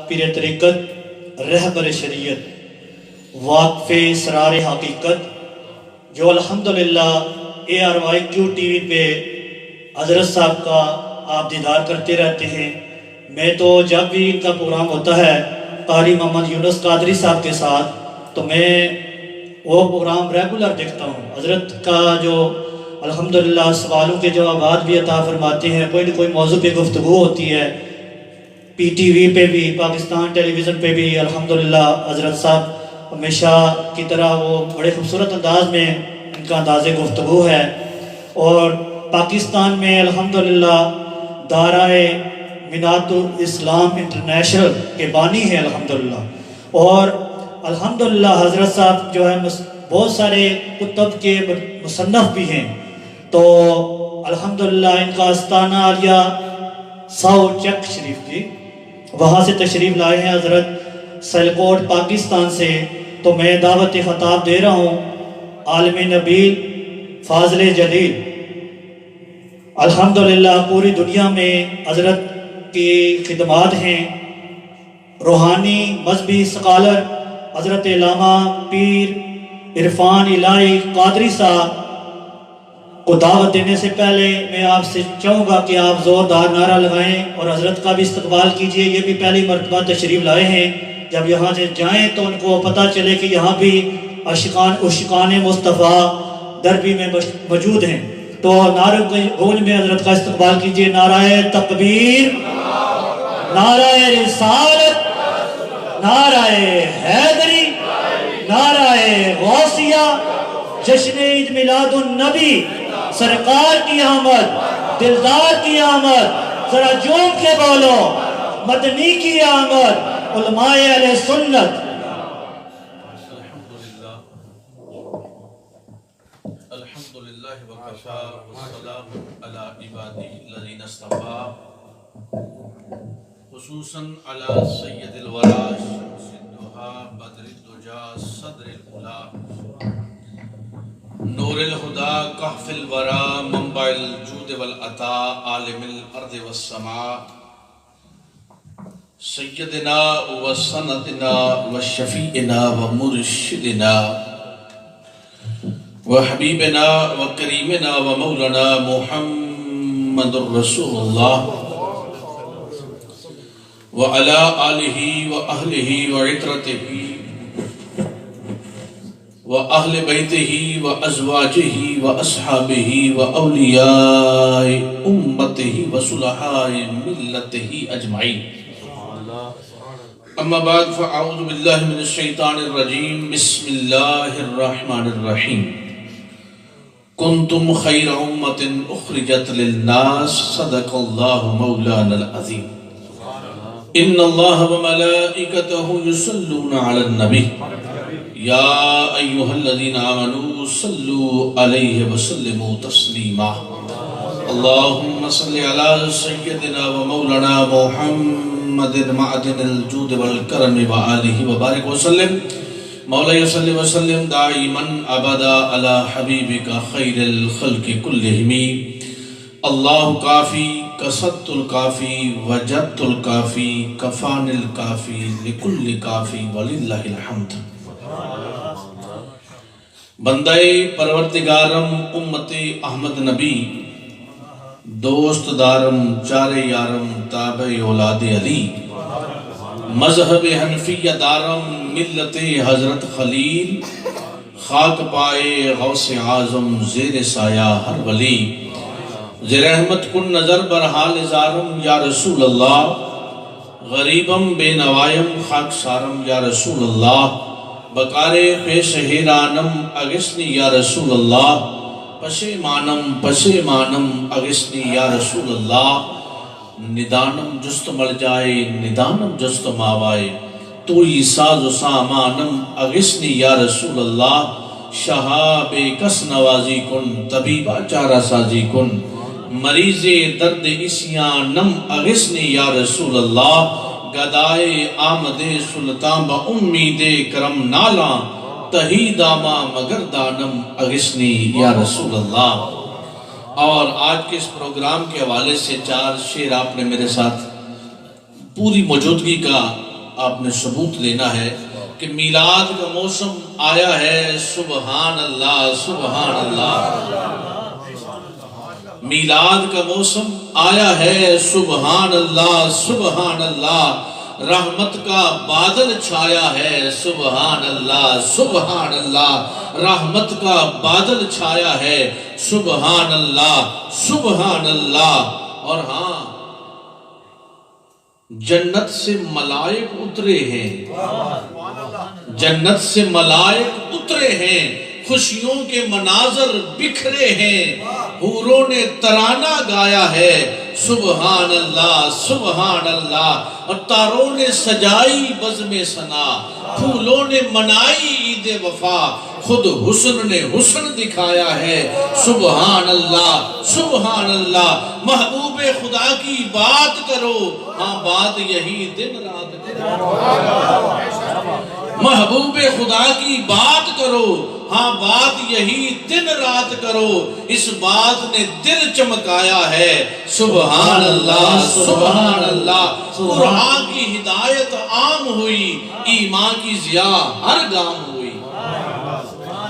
پیر طریقت رہبر شریعت واقف اسرار حقیقت جو الحمدللہ ARYQ ٹی وی پہ حضرت صاحب کا آپ دیدار کرتے رہتے ہیں۔ میں تو جب بھی ان کا پروگرام ہوتا ہے قاری محمد یونس قادری صاحب کے ساتھ تو میں وہ پروگرام ریگولر دیکھتا ہوں۔ حضرت کا جو الحمدللہ سوالوں کے جوابات بھی عطا فرماتے ہیں، کوئی نہ کوئی موضوع پہ گفتگو ہوتی ہے، PTV پہ بھی، پاکستان ٹیلی ویژن پہ بھی الحمدللہ حضرت صاحب ہمیشہ کی طرح وہ بڑے خوبصورت انداز میں ان کا انداز گفتگو ہے۔ اور پاکستان میں الحمدللہ دارائے مینات الاسلام انٹرنیشنل کے بانی ہیں الحمدللہ، اور الحمدللہ حضرت صاحب جو ہے بہت سارے کتب کے مصنف بھی ہیں۔ تو الحمدللہ ان کا آستانہ عالیہ ساؤ چک شریف کی وہاں سے تشریف لائے ہیں حضرت سیلکوٹ پاکستان سے، تو میں دعوت خطاب دے رہا ہوں عالم نبیل فاضل جلیل۔ الحمدللہ پوری دنیا میں حضرت کی خدمات ہیں، روحانی مذہبی سکالر حضرت علامہ پیر عرفان الہی قادری صاحب کو دعوت دینے سے پہلے میں آپ سے چاہوں گا کہ آپ زوردار نعرہ لگائیں اور حضرت کا بھی استقبال کیجئے۔ یہ بھی پہلی مرتبہ تشریف لائے ہیں، جب یہاں سے جائیں تو ان کو پتہ چلے کہ یہاں بھی عاشقان مصطفیٰ دربی میں موجود ہیں۔ تو نعرہ گونج میں حضرت کا استقبال کیجئے۔ نعرہ تکبیر، نعرہ رسالت، نعرہ حیدری، نعرہ غوثیہ، جشن عید میلاد النبی، سرکار کی آمد، دلدار کی آمد، ذرا جوم کے بولو، مدنی کی آمد، علماء اہل سنت۔ الحمدللہ وکفا والسلام علی عبادہ الذین اصطفیٰ، خصوصاً علی سید الورا شمس الدہا بدر الدجا صدر الاولا نور الہدا کہف الورا منبع الجود والعطا عالم الارض والسماء سیدنا و سندنا و شفیعنا و مرشدنا و حبیبنا و کریمنا و مولانا محمد الرسول اللہ و علی آلہ و اہلہ و عطرتہ و اہل بیتہ و ازواجہ و اصحابہ و اولیاء امتہ و صلحاء ملتہ اجمعین۔ اما بعد فاعوذ باللہ من الشیطان الرجیم، بسم اللہ الرحمن الرحیم۔ کنتم خیر امت اخرجت للناس، صدق اللہ مولانا العظیم۔ ان اللہ و ملائکتہ یصلون علی النبی یا ایہا الذین آمنوا صلوا علیہ وسلموا تسلیما۔ اللہم صلی علی سیدنا و مولانا محمد معدن الجود والکرم وآلہ وبارک وسلم۔ مولا صلی وسلم دائما ابدا علی حبیبک خیر الخلق کلہم۔ اللہ کافی، کسدت الکافی، وجدت الکافی، کفان الکافی، لکل کافی، وللہ الحمد۔ بندہ پروردگارم امت احمد نبی، دوست دارم چار یارم تابع اولاد علی، مذہب حنفیہ دارم ملت حضرت خلیل، خاک پائے غوث اعظم زیر سایہ ہر ولی، زیر احمد کن نظر برحال زارم یا رسول اللہ، غریبم بے نوائم خاک سارم یا رسول اللہ، بکارے پیش حیرانم اگسنی یا رسول اللہ، پشیمانم اگسنی یا رسول اللہ، ندانم جست مل جائے ندانم جست ماوائے، توئی ساز و سامانم اگسنی یا رسول اللہ، شہاب کس نوازی کن طبیبہ چارہ سازی کن، مریض درد اسیانم اغسنی یا رسول اللہ، گدائے آمد سلطان با امید کرم نالا، تہی داما مگر دانم اغسنی یا رسول اللہ۔ اور آج کے اس پروگرام کے حوالے سے 4 شعر آپ نے میرے ساتھ پوری موجودگی کا آپ نے ثبوت دینا ہے کہ میلاد کا موسم آیا ہے. سبحان اللہ سبحان اللہ. میلاد کا موسم آیا ہے. سبحان اللہ سبحان اللہ. رحمت کا بادل چھایا ہے. سبحان اللہ سبحان اللہ. رحمت کا بادل چھایا ہے. سبحان اللہ سبحان اللہ. اور ہاں جنت سے ملائک اترے ہیں. جنت سے ملائک اترے ہیں. خوشیوں کے مناظر بکھرے ہیں. حوروں نے ترانہ گایا ہے. سبحان اللہ سبحان اللہ. اور تاروں نے سجائی بزم ثنا. پھولوں نے منائی عید وفا. خود حسن نے حسن دکھایا ہے. سبحان اللہ سبحان اللہ. محبوب خدا کی بات کرو. ہاں بات یہی دن رات کرو. محبوب خدا کی بات کرو. ہاں بات یہی دن رات کرو. اس بات نے دل چمکایا ہے. سبحان اللہ سبحان اللہ. قرآن کی ہدایت عام ہوئی. ایمان کی ضیاء ہر گام ہوئی.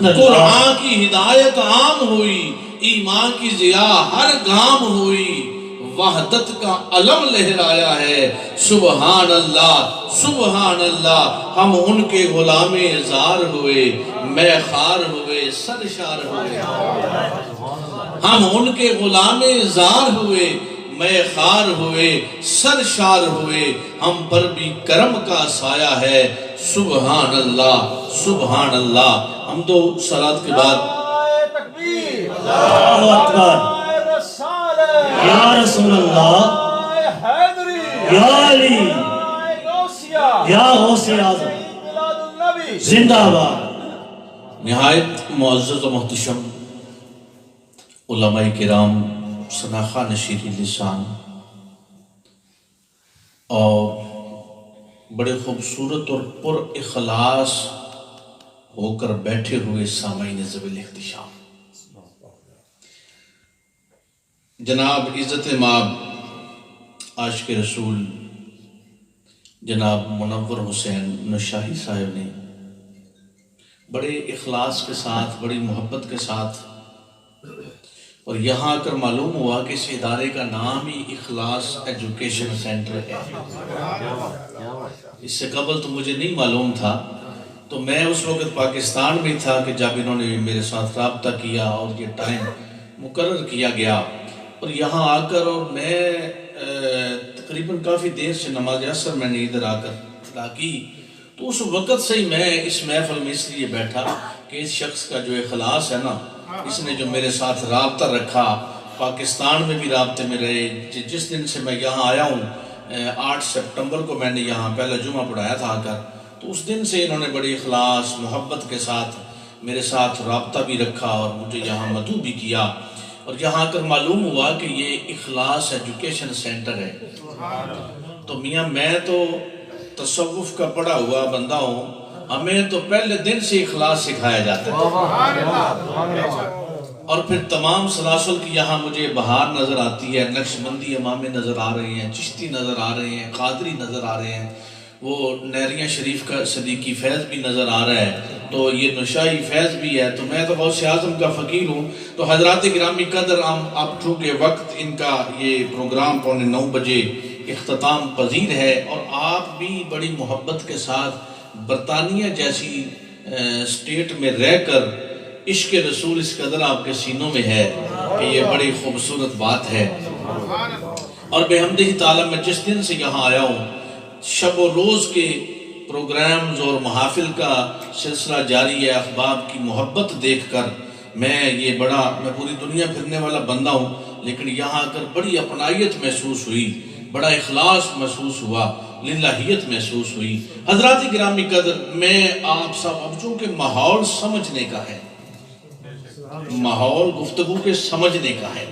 قرآن کی ہدایت عام ہوئی. ایمان کی ضیاء ہر گام ہوئی. وحدت کا علم لہرایا ہے. سبحان اللہ سبحان اللہ. ہم ان کے غلام زار ہوئے. میں خار ہوئے سرشار ہوئے. ہم ان کے غلام زار ہوئے. میں خار ہوئے سرشار ہوئے. ہم پر بھی کرم کا سایہ ہے. سبحان اللہ سبحان اللہ. ہم تو صلوات کے بعد اللہ اکبر. یا رسول اللہ یا علی یا غوث اعظم زندہ باد. نہایت معزز و محتشم علماء کرام سناخہ نشیر لسان اور بڑے خوبصورت اور پر اخلاص ہو کر بیٹھے ہوئے سامعین ذویل احتشام. جناب عزت مآب عاشق رسول جناب منور حسین نشاہی صاحب نے بڑے اخلاص کے ساتھ بڑی محبت کے ساتھ اور یہاں کر معلوم ہوا کہ اس ادارے کا نام ہی اخلاص ایجوکیشن سینٹر ہے. اس سے قبل تو مجھے نہیں معلوم تھا. تو میں اس وقت پاکستان میں تھا کہ جب انہوں نے میرے ساتھ رابطہ کیا اور یہ ٹائم مقرر کیا گیا اور یہاں آ کر اور میں تقریباً کافی دیر سے نماز عصر میں نے ادھر آ کر ادا کی. تو اس وقت سے ہی میں اس محفل میں اس لیے بیٹھا کہ اس شخص کا جو اخلاص ہے نا, اس نے جو میرے ساتھ رابطہ رکھا, پاکستان میں بھی رابطے میں رہے. جس دن سے میں یہاں آیا ہوں 8 سپٹمبر کو میں نے یہاں پہلا جمعہ پڑھایا تھا آ کر, تو اس دن سے انہوں نے بڑی اخلاص محبت کے ساتھ میرے ساتھ رابطہ بھی رکھا اور مجھے یہاں مدعو بھی کیا. اور یہاں کر معلوم ہوا کہ یہ اخلاص ایجوکیشن سینٹر ہے. تو میاں میں تو تصوف کا پڑھا ہوا بندہ ہوں, ہمیں تو پہلے دن سے اخلاص سکھایا جاتا ہے. اور پھر تمام سلاسل کی یہاں مجھے بہار نظر آتی ہے, نقشبندی امامے نظر آ رہے ہیں, چشتی نظر آ رہے ہیں, قادری نظر آ رہے ہیں, وہ نیریہ شریف کا صدیقی فیض بھی نظر آ رہا ہے, تو یہ نشائی فیض بھی ہے. تو میں تو غوث اعظم کا فقیر ہوں. تو حضرات گرامی قدر اب چونکہ وقت ان کا یہ پروگرام 8:45 بجے اختتام پذیر ہے, اور آپ بھی بڑی محبت کے ساتھ برطانیہ جیسی اسٹیٹ میں رہ کر عشق رسول اس قدر آپ کے سینوں میں ہے کہ یہ بڑی خوبصورت بات ہے. اور بحمدہ تعالیٰ میں جس دن سے یہاں آیا ہوں, شب و روز کے پروگرامز اور محافل کا سلسلہ جاری ہے. احباب کی محبت دیکھ کر میں پوری دنیا پھرنے والا بندہ ہوں, لیکن یہاں کر بڑی اپنائیت محسوس ہوئی, بڑا اخلاص محسوس ہوا, للہیت محسوس ہوئی. حضرات گرامی قدر, میں آپ سب اب چونکہ ماحول سمجھنے کا ہے, ماحول گفتگو کے سمجھنے کا ہے,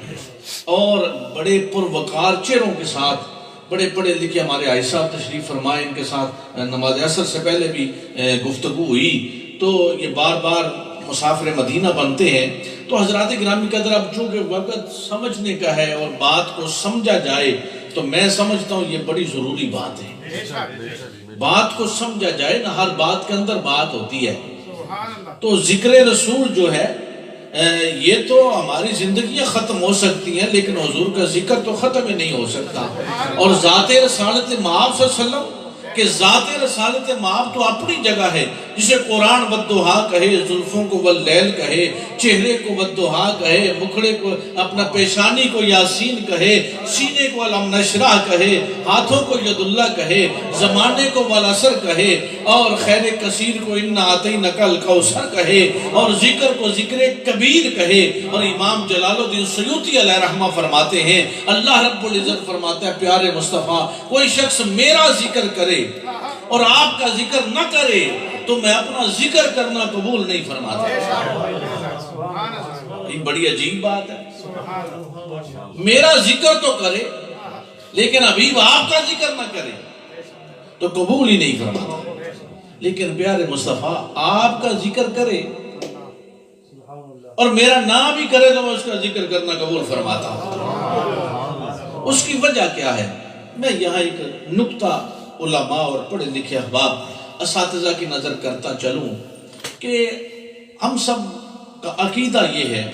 اور بڑے پروقار چہروں کے ساتھ بڑے پڑھے لکھے ہمارے آئی صاحب تشریف فرمائے, ان کے ساتھ نماز عصر سے پہلے بھی گفتگو ہوئی, تو یہ بار بار مسافر مدینہ بنتے ہیں. تو حضرات گرامی قدر اب چونکہ وقت سمجھنے کا ہے اور بات کو سمجھا جائے تو میں سمجھتا ہوں یہ بڑی ضروری بات ہے، بات کو سمجھا جائے نا، ہر بات کے اندر بات ہوتی ہے۔ تو ذکر رسول جو ہے یہ تو ہماری زندگیاں ختم ہو سکتی ہیں لیکن حضور کا ذکر تو ختم ہی نہیں ہو سکتا۔ اور ذات رسالت مآب صلی اللہ علیہ وسلم کہ ذات رسالت مآب تو اپنی جگہ ہے، جسے قرآن والضحا کہے، زلفوں کو واللیل کہے، چہرے کو والضحا کہے، مکھڑے کو اپنا پیشانی کو یاسین کہے، سینے کو علم نشرح کہے، ہاتھوں کو ید اللہ کہے، زمانے کو والعصر کہے، اور خیر کثیر کو انا اعطینک الکوثر کہے، اور ذکر کو ذکر کبیر کہے۔ اور امام جلال الدین سیوطی علیہ رحمہ فرماتے ہیں، اللہ رب العزت فرماتا ہے پیارے مصطفیٰ کوئی شخص میرا ذکر کرے اور آپ کا ذکر نہ کرے تو میں اپنا ذکر کرنا قبول نہیں فرماتا۔ یہ بڑی عجیب بات ہے، میرا ذکر تو کرے لیکن حبیب آپ کا ذکر نہ کرے تو قبول ہی نہیں فرماتا، لیکن پیارے مصطفیٰ آپ کا ذکر کرے اور میرا نام بھی کرے تو میں اس کا ذکر کرنا قبول فرماتا ہوں۔ اس کی وجہ کیا ہے؟ میں یہاں ایک نکتہ علماء اور پڑھے لکھے احباب اساتذہ کی نظر کرتا چلوں کہ ہم سب کا عقیدہ یہ ہے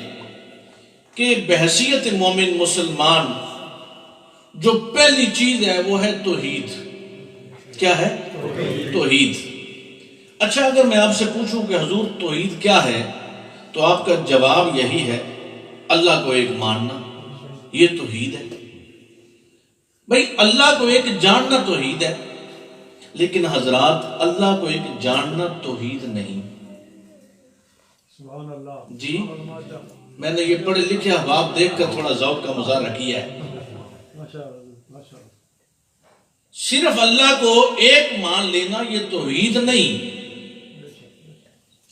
کہ بحیثیت مومن مسلمان جو پہلی چیز ہے وہ ہے توحید۔ کیا ہے؟ توحید۔ اچھا اگر میں آپ سے پوچھوں کہ حضور توحید کیا ہے تو آپ کا جواب یہی ہے اللہ کو ایک ماننا، یہ توحید ہے۔ بھئی اللہ کو ایک جاننا توحید ہے، لیکن حضرات اللہ کو ایک جاننا توحید نہیں۔ جی میں نے یہ پڑھے لکھے احباب دیکھ کر تھوڑا ذوق کا مظاہرہ کیا ہے۔ صرف اللہ کو ایک مان لینا یہ توحید نہیں۔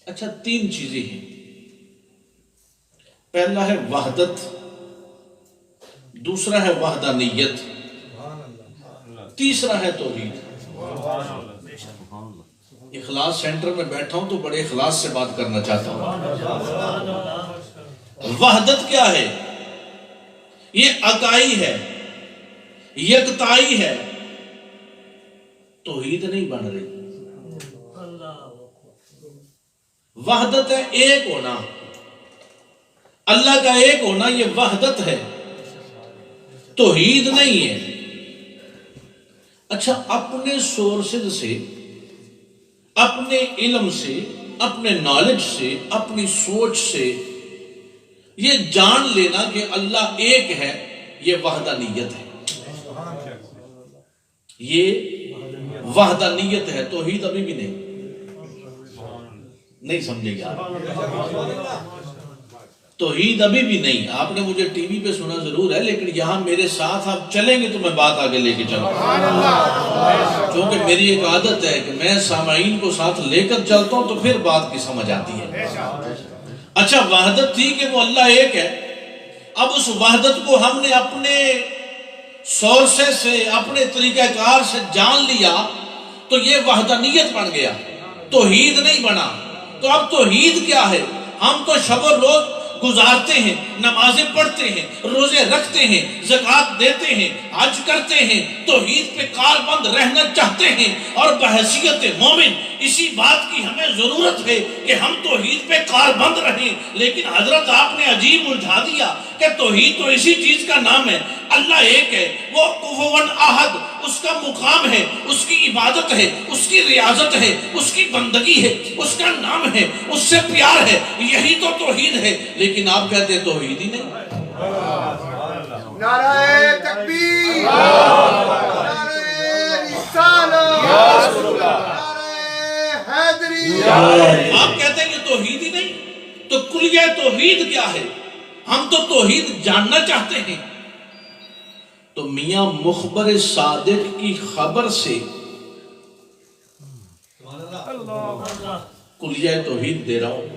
اچھا تین چیزیں ہیں، پہلا ہے وحدت، دوسرا ہے وحدانیت، تیسرا ہے توحید۔ اخلاص سینٹر میں بیٹھا ہوں تو بڑے اخلاص سے بات کرنا چاہتا ہوں۔ وحدت کیا ہے؟ یہ اکائی ہے، یکتائی ہے، توحید نہیں بن رہی۔ وحدت ہے ایک ہونا، اللہ کا ایک ہونا، یہ وحدت ہے، توحید نہیں ہے۔ اچھا اپنے سورسز سے، اپنے علم سے، اپنے نالج سے، اپنی سوچ سے یہ جان لینا کہ اللہ ایک ہے، یہ وحدانیت ہے، یہ وحدانیت ہے، توحید ابھی بھی نہیں سمجھے گا، توحید ابھی بھی نہیں۔ آپ نے مجھے ٹی وی پہ سنا ضرور ہے لیکن یہاں میرے ساتھ آپ چلیں گے تو میں بات آگے لے کے چلوں، کیونکہ میری ایک عادت ہے کہ میں سامعین کو ساتھ لے کر چلتا ہوں تو پھر بات کی سمجھ آتی ہے۔ اچھا وحدت تھی کہ وہ اللہ ایک ہے، اب اس وحدت کو ہم نے اپنے سورسے سے، اپنے طریقہ کار سے جان لیا تو یہ وحدانیت بن گیا، توحید نہیں بنا۔ تو اب توحید کیا ہے؟ ہم تو شب و روز گزارتے ہیں، نمازیں پڑھتے ہیں، روزے رکھتے ہیں، زکوٰۃ دیتے ہیں، حج کرتے ہیں، توحید پہ کاربند رہنا چاہتے ہیں، اور بحیثیت مومن اسی بات کی ہمیں ضرورت ہے کہ ہم توحید پہ کاربند رہیں۔ لیکن حضرت آپ نے عجیب الجھا دیا کہ توحید تو اسی چیز کا نام ہے، اللہ ایک ہے، وہ کفواً احد، اس کا مقام ہے، اس کی عبادت ہے، اس کی ریاضت ہے، اس کی بندگی ہے، اس کا نام ہے، اس سے پیار ہے، یہی تو توحید ہے۔ لیکن آپ کہتے ہیں توحید ہی نہیں۔ نعرہ تکبیر، نعرہ رسالت، نعرہ حیدری۔ آپ کہتے ہیں کہ توحید ہی نہیں، تو کلیہ توحید کیا ہے؟ ہم تو توحید جاننا چاہتے ہیں۔ تو میاں مخبر صادق کی خبر سے کلیہ توحید دے رہا ہوں،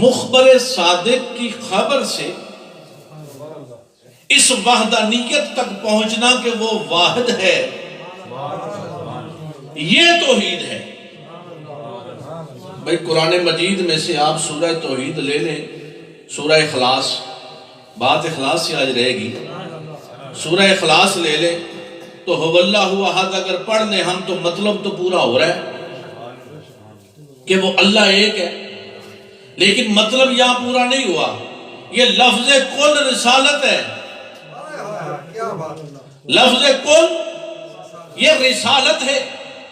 مخبر صادق کی خبر سے اس وحدانیت تک پہنچنا کہ وہ واحد ہے، یہ توحید ہے۔ بھئی قرآن مجید میں سے آپ سورہ توحید لے لیں سورہ اخلاص، بات اخلاص سے آج رہے گی. سورہ اخلاص لے لے تو هو اللہ احد اگر پڑھ لیں ہم تو مطلب تو پورا ہو رہا ہے کہ وہ اللہ ایک ہے، لیکن مطلب یہاں پورا نہیں ہوا. یہ لفظ کل رسالت ہے، لفظ کل یہ رسالت ہے.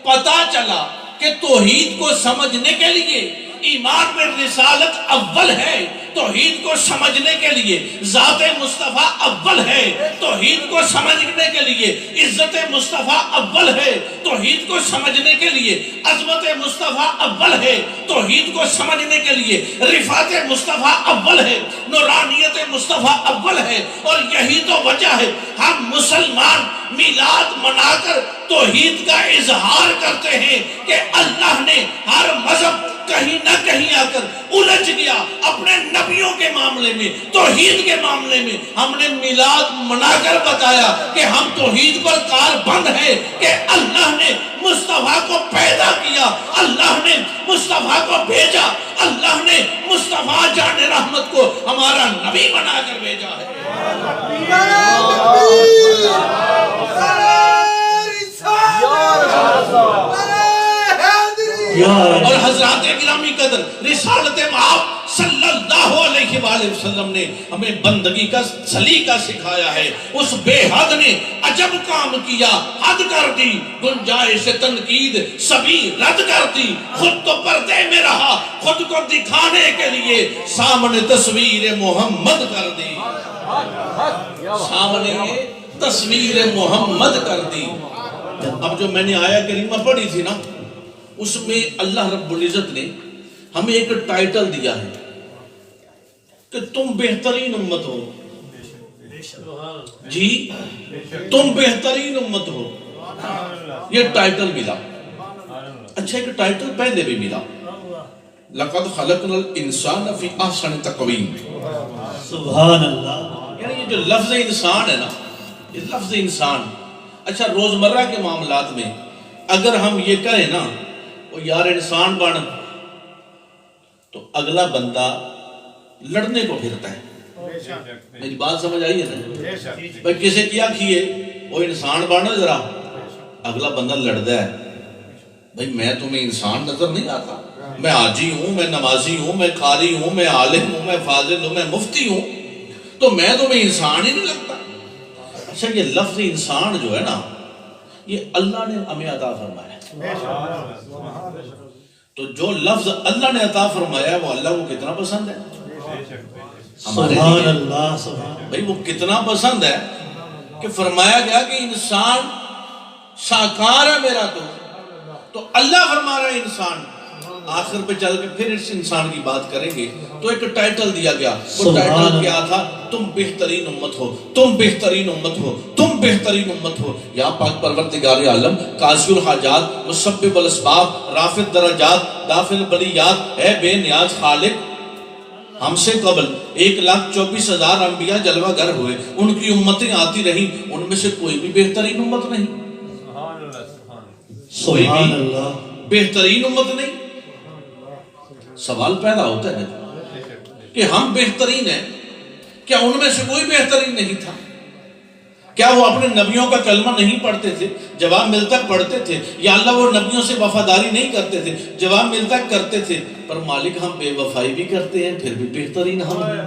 پتا چلا کہ توحید کو سمجھنے کے لیے ایمان میں رسالت اول ہے، توحید کو سمجھنے کے لیے ذات مصطفیٰ اول ہے، توحید کو سمجھنے کے لیے عزت مصطفیٰ اول ہے، توحید کو سمجھنے کے لیے عظمت مصطفیٰ اول ہے، توحید کو سمجھنے کے لیے رفعت مصطفیٰ اول ہے، نورانیت مصطفیٰ اول ہے. اور یہی تو وجہ ہے ہم مسلمان میلاد منا کر توحید کا اظہار کرتے ہیں کہ اللہ نے ہر مذہب کہیں نہ کہیں آ کر الجھ گیا اپنے نبیوں کے معاملے میں، توحید کے معاملے میں. ہم نے میلاد منا کر بتایا کہ ہم توحید پر کاربند ہیں کہ اللہ نے مصطفیٰ کو پیدا کیا، اللہ نے مصطفیٰ کو بھیجا، اللہ نے مصطفیٰ جان رحمت کو ہمارا نبی بنا کر بھیجا ہے. اور حضرات گرامی قدر، رسالت مآب صلی اللہ علیہ وآلہ وسلم نے ہمیں بندگی کا سلیقہ سکھایا ہے. اس بے حد نے عجب کام کیا، حد کر دی، گنجائش تنقید سبھی رد کر دی. خود تو پردے میں رہا، خود کو دکھانے کے لیے سامنے تصویر محمد کر دی، سامنے تصویر محمد کر دی. اب جو میں نے آیہ کریمہ پڑھی تھی نا، اس میں اللہ رب العزت نے ہمیں ایک ٹائٹل دیا ہے کہ تم بہترین امت ہو. جی تم بہترین امت ہو، یہ ٹائٹل ملا. اچھا ایک ٹائٹل پہلے بھی ملا، لَقَدْ خَلَقْنَا الْإِنسَانَ فِي أَحْسَنِ تَقْوِيمٍ. سبحان اللہ. یعنی یہ جو لفظ انسان ہے نا، یہ لفظ انسان، اچھا روزمرہ کے معاملات میں اگر ہم یہ کہیں نا وہ یار انسان بن، تو اگلا بندہ لڑنے کو پھرتا ہے. میری بات سمجھ آئی ہے نا؟ بھائی کسے کیا کیے وہ انسان بن، ذرا اگلا بندہ لڑتا ہے. بھائی میں تمہیں انسان نظر نہیں آتا؟ میں حاجی ہوں، میں نمازی ہوں، میں قاری ہوں، میں عالم ہوں، میں فاضل ہوں، میں مفتی ہوں، تو میں تمہیں انسان ہی نہیں لگتا. اچھا یہ لفظ انسان جو ہے نا، یہ اللہ نے ہمیں عطا فرمایا. تو جو لفظ اللہ نے عطا فرمایا وہ اللہ کو کتنا پسند ہے ہمارے سبحان لیے. اللہ. سبحان بھئی وہ کتنا پسند ہے کہ فرمایا گیا کہ انسان ساکار ہے میرا. تو اللہ فرما رہا ہے انسان. آخر پہ چل کے پھر اس انسان کی بات کریں گے تو ایک ٹائٹل دیا گیا. وہ ٹائٹل کیا تھا؟ تم بہترین امت ہو، تم بہترین امت ہو، تم بہترین امت ہو. یا پاک پروردگار عالم قاضی الحاجات، مسبب الاسباب، رافع الدرجات، دافع البلیات، اے بے نیاز خالق، ہم سے قبل 1,24,000 انبیاء جلوہ گر ہوئے، ان کی امتیں آتی رہی، ان میں سے کوئی بھی بہترین امت نہیں، کوئی سبحان بھی اللہ. بہترین امت نہیں. سوال پیدا ہوتا ہے کہ ہم بہترین ہیں، کیا ان میں سے کوئی بہترین نہیں تھا؟ کیا وہ اپنے نبیوں کا کلمہ نہیں پڑھتے تھے؟ جواب ملتا پڑھتے تھے. یا اللہ وہ نبیوں سے وفاداری نہیں کرتے تھے؟ جواب ملتا کرتے تھے. پر مالک ہم بے وفائی بھی کرتے ہیں، پھر بھی بہترین ہم ہیں،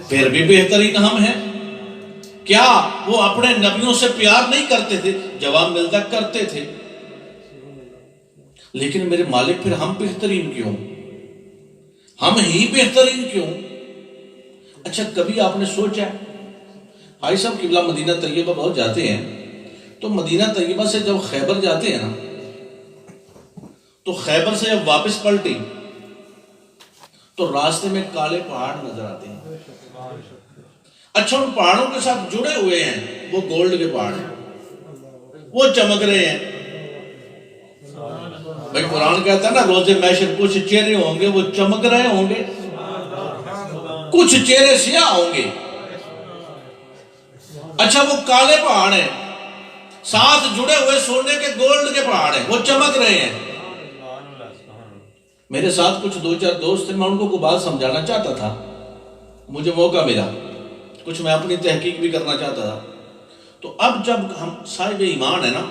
پھر بھی بہترین ہم ہیں. کیا وہ اپنے نبیوں سے پیار نہیں کرتے تھے؟ جواب ملتا کرتے تھے. لیکن میرے مالک پھر ہم بہترین کیوں؟ ہم ہی بہترین کیوں؟ اچھا کبھی آپ نے سوچا بھائی صاحب قبلہ مدینہ طیبہ بہت جاتے ہیں، تو مدینہ طیبہ سے جب خیبر جاتے ہیں نا، تو خیبر سے جب واپس پلٹی تو راستے میں کالے پہاڑ نظر آتے ہیں. اچھا ان پہاڑوں کے ساتھ جڑے ہوئے ہیں وہ گولڈ کے پہاڑ ہیں، وہ چمک رہے ہیں. بھائی قرآن کہتا ہے نا روز محشر کچھ چہرے ہوں گے وہ چمک رہے ہوں گے، کچھ چہرے سیاہ ہوں گے. اچھا وہ کالے پہاڑ ہیں، ساتھ جڑے ہوئے سونے کے گولڈ کے پہاڑ ہیں، وہ چمک رہے ہیں. میرے ساتھ کچھ دو چار دوست تھے، میں ان کو کوئی بات سمجھانا چاہتا تھا، مجھے موقع ملا، کچھ میں اپنی تحقیق بھی کرنا چاہتا تھا. تو اب جب ہم صاحب ایمان ہے نا،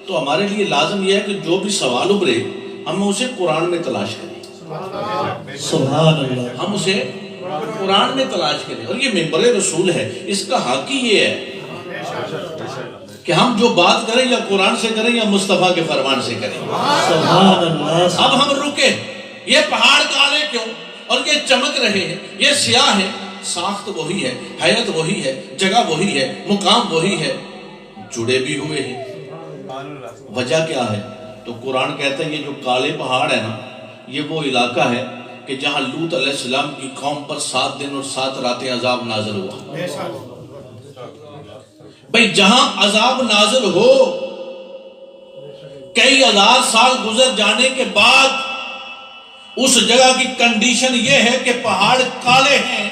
تو ہمارے لیے لازم یہ ہے کہ جو بھی سوال ابھرے ہم اسے قرآن میں تلاش کریں. سبحان اللہ. ہم اسے قرآن میں تلاش کریں. اور یہ منبر رسول ہے، اس کا حق ہی یہ ہے کہ ہم جو بات کریں یا قرآن سے کریں یا مصطفیٰ کے فرمان سے کریں. سبحان اللہ. اب ہم رکے، یہ پہاڑ کالے کیوں اور یہ چمک رہے ہیں، یہ سیاہ ہے، ساخت وہی ہے، حیرت وہی ہے، جگہ وہی ہے، مقام وہی ہے، جڑے بھی ہوئے ہیں. وجہ کیا ہے؟ تو قرآن کہتا ہے یہ جو کالے پہاڑ ہے نا، یہ وہ علاقہ ہے کہ جہاں لوط علیہ السلام کی قوم پر 7 دن اور 7 راتیں عذاب نازل ہوا. بھئی جہاں عذاب نازل ہو، کئی ہزار سال گزر جانے کے بعد اس جگہ کی کنڈیشن یہ ہے کہ پہاڑ کالے ہیں،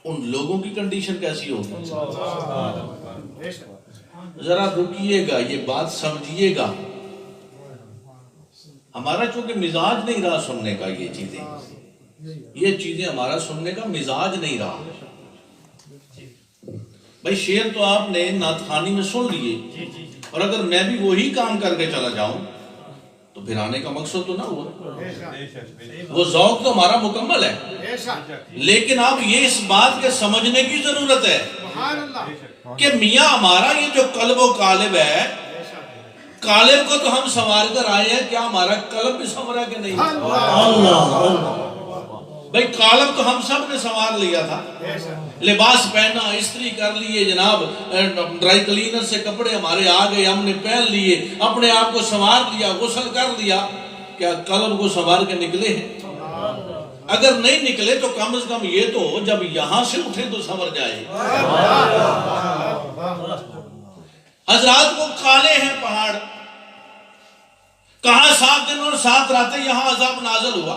ان لوگوں کی کنڈیشن کیسی ہوگی؟ ذرا رکیے گا، یہ بات سمجھیے گا. ہمارا چونکہ مزاج نہیں رہا سننے کا، یہ چیزیں ہمارا سننے کا مزاج نہیں رہا. بھائی شعر تو آپ نے نعت خوانی میں سن لیے، اور اگر میں بھی وہی کام کر کے چلا جاؤں تو پھر آنے کا مقصد تو نہ ہوا. وہ ذوق تو ہمارا مکمل ہے، لیکن اب یہ اس بات کے سمجھنے کی ضرورت ہے کہ میاں ہمارا یہ جو قلب و قالب ہے، قالب کو تو ہم سنوار کر آئے ہیں، کیا ہمارا قلب بھی سنورا کہ نہیں؟ بھئی قالب تو ہم سب نے سنوار لیا تھا، لباس پہنا، استری کر لیے جناب، ڈرائی کلینر سے کپڑے ہمارے آ گئے، ہم نے پہن لیے، اپنے آپ کو سنوار لیا، غسل کر لیا. کیا قلب کو سنوار کے نکلے ہیں؟ اگر نہیں نکلے تو کم از کم یہ تو جب یہاں سے اٹھے تو سنور جائے. حضرات وہ کالے ہیں پہاڑ، کہاں 7 دن اور 7 راتیں یہاں عذاب نازل ہوا.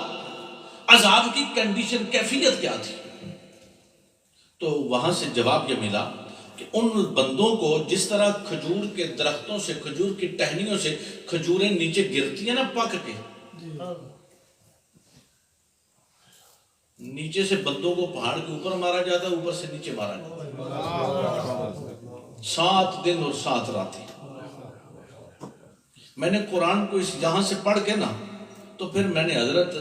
عذاب کی کنڈیشن کیفیت کیا تھی؟ تو وہاں سے جواب یہ ملا کہ ان بندوں کو جس طرح کھجور کے درختوں سے، کھجور کی ٹہنیوں سے کھجوریں نیچے گرتی ہیں نا پک کے، نیچے سے بندوں کو پہاڑ کے اوپر مارا جاتا ہے، اوپر سے نیچے مارا جاتا ہے. 7 دن اور 7 راتیں. میں نے قرآن کو اس یہاں سے پڑھ کے نا، تو پھر میں نے حضرت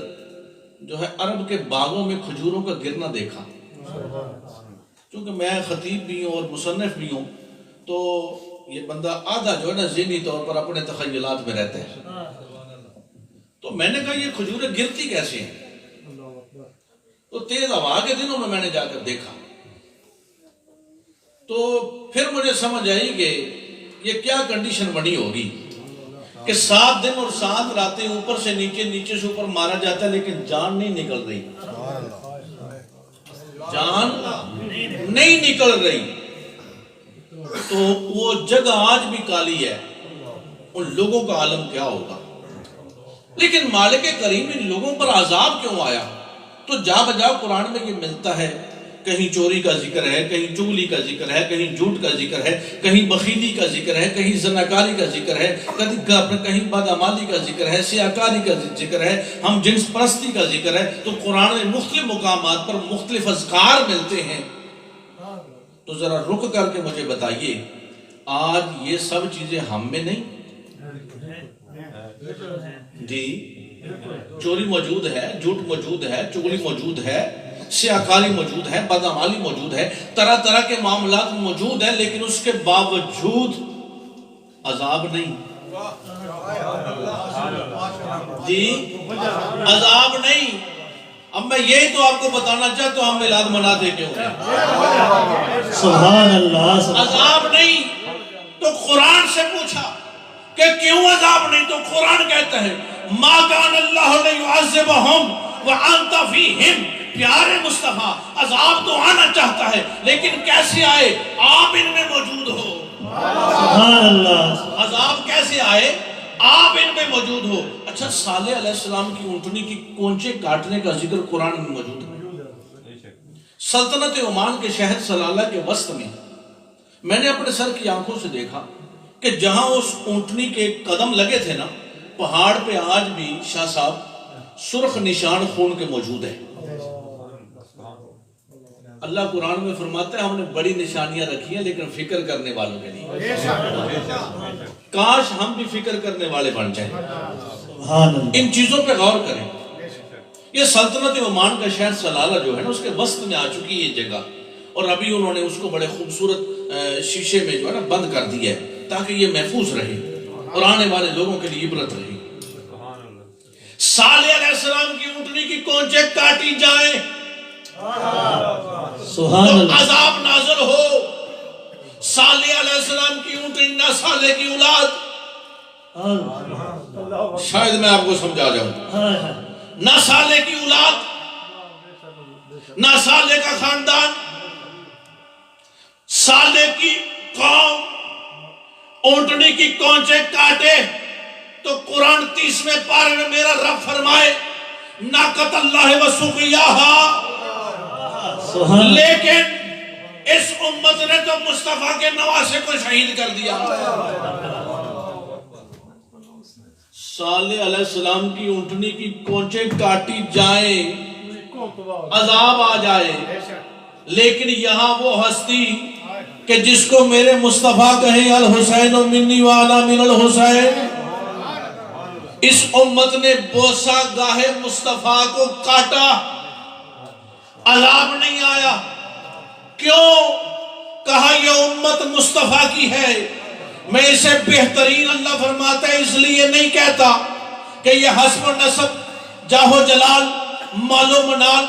جو ہے عرب کے باغوں میں کھجوروں کا گرنا دیکھا. چونکہ میں خطیب بھی ہوں اور مصنف بھی ہوں، تو یہ بندہ آدھا جو ہے نا ذہنی طور پر اپنے تخیلات میں رہتے ہیں. تو میں نے کہا یہ کھجوریں گرتی کیسے ہیں؟ تو تیز ہوا کے دنوں میں نے جا کر دیکھا، تو پھر مجھے سمجھ آئی کہ یہ کیا کنڈیشن بنی ہوگی کہ 7 دن اور 7 راتیں اوپر سے نیچے، نیچے سے اوپر مارا جاتا ہے، لیکن جان نہیں نکل رہی. جان نہیں نکل رہی. تو وہ جگہ آج بھی کالی ہے. ان لوگوں کا عالم کیا ہوگا؟ لیکن مالک کریم ان لوگوں پر عذاب کیوں آیا؟ تو جا بجا قرآن میں یہ ملتا ہے، کہیں چوری کا ذکر ہے، کہیں چغلی کا ذکر ہے، کہیں جھوٹ کا ذکر ہے، کہیں بخیلی کا ذکر ہے، کہیں زناکاری کا ذکر ہے، کہیں بدعمالی کا ذکر ہے، سیاکاری کا ذکر ہے، ہم جنس پرستی کا ذکر ہے. تو قرآن میں مختلف مقامات پر مختلف اذکار ملتے ہیں. تو ذرا رک کر کے مجھے بتائیے، آج یہ سب چیزیں ہم میں نہیں؟ جی، چوری موجود ہے، جھوٹ موجود ہے، چغلی موجود ہے، سیاکاری موجود ہے، بدعمالی موجود ہے، طرح طرح کے معاملات موجود ہیں، لیکن اس کے باوجود عذاب نہیں. جی، عذاب نہیں. اب میں یہی تو آپ کو بتانا چاہتا ہوں، ہم میلاد مناتے کیوں ہیں؟ سبحان اللہ. عذاب نہیں تو قرآن سے پوچھا کہ کیوں عذاب نہیں؟ تو قرآن کہتا ہے ما کان اللہ لیعذبہم وانت فیہم. پیارے مصطفیٰ، عذاب تو آنا چاہتا ہے، لیکن کیسے آئے؟ آپ ان میں موجود ہو. سبحان اللہ. عذاب کیسے آئے؟ آپ ان میں موجود ہو. اچھا، صالح علیہ السلام کی اونٹنی کی کونچے کاٹنے کا ذکر قرآن میں موجود ہے. سلطنت عمان کے شہر سلالہ کے وسط میں نے اپنے سر کی آنکھوں سے دیکھا کہ جہاں اس اونٹنی کے قدم لگے تھے نا، پہاڑ پہ آج بھی شاہ صاحب سرخ نشان خون کے موجود ہیں. اللہ قرآن میں فرماتا ہے ہم نے بڑی نشانیاں رکھی ہیں لیکن فکر کرنے والوں کے لیے. کاش ہم بھی فکر کرنے والے بن جائیں. سبحان اللہ. ان چیزوں پہ غور کریں. یہ سلطنت عمان کا شہر سلالہ جو ہے نا اس کے وسط میں آ چکی ہے یہ جگہ, اور ابھی انہوں نے اس کو بڑے خوبصورت شیشے میں جو ہے نا بند کر دیا ہے تاکہ یہ محفوظ رہے اور آنے والے لوگوں کے لیے عبرت رہے. صالح علیہ السلام کی اونٹنی کی کونچیں کاٹی جائیں سبحان تو اللہ. عذاب نازل ہو. صالح علیہ السلام کی اونٹنی نہ صالح کی اولاد, شاید میں آپ کو سمجھا جاؤں, نہ صالح کی اولاد, نہ صالح کا خاندان, صالح کی قوم اونٹنی کی کونچیں کاٹے تو قرآن 30ویں پارے میں میرا رب فرمائے ناقۃ اللہ و سقیاہا. لیکن اس امت نے تو مصطفیٰ کے نواسے کو شہید کر دیا. صالح علیہ السلام کی اونٹنی کی کونچیں کاٹی جائیں, عذاب آ جائے, لیکن یہاں وہ ہستی کہ جس کو میرے مصطفیٰ کہیں الحسین منی وانا من الحسین, اس امت نے بوسہ گاہ مصطفیٰ کو کاٹا, عذاب نہیں آیا. کیوں؟ کہا یہ امت مصطفیٰ کی ہے. میں اسے بہترین اللہ فرماتا ہے اس لیے نہیں کہتا کہ یہ حسب و نسب, جاہ و جلال, مال و منال,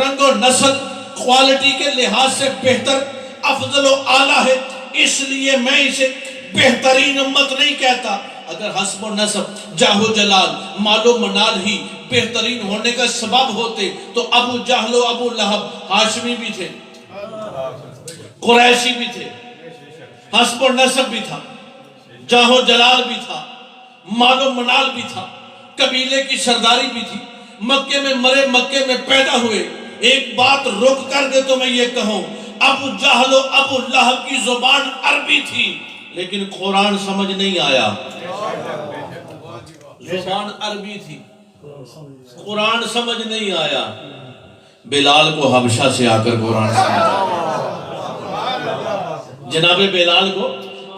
رنگ و نسل, کوالٹی کے لحاظ سے بہتر, افضل و اعلیٰ ہے, اس لیے میں اسے بہترین امت نہیں کہتا. اگر حسب و نسب, جاہ و جلال, مال و منال ہی بہترین ہونے کا سبب ہوتے تو ابو جہل و ابو لہب ہاشمی بھی تھے, قریشی بھی تھے, حسب و نسب بھی تھا, جاہ و جلال بھی تھا, مال و منال بھی تھا, قبیلے کی سرداری بھی تھی, مکے میں مرے, مکے میں پیدا ہوئے. ایک بات رک کر کے تو میں یہ کہوں, ابو جہل و ابو لہب کی زبان عربی تھی لیکن قرآن سمجھ نہیں آیا. زبان عربی تھی, قرآن سمجھ نہیں آیا. بلال کو حبشہ سے آ کر قرآن سمجھ آیا. جناب بلال کو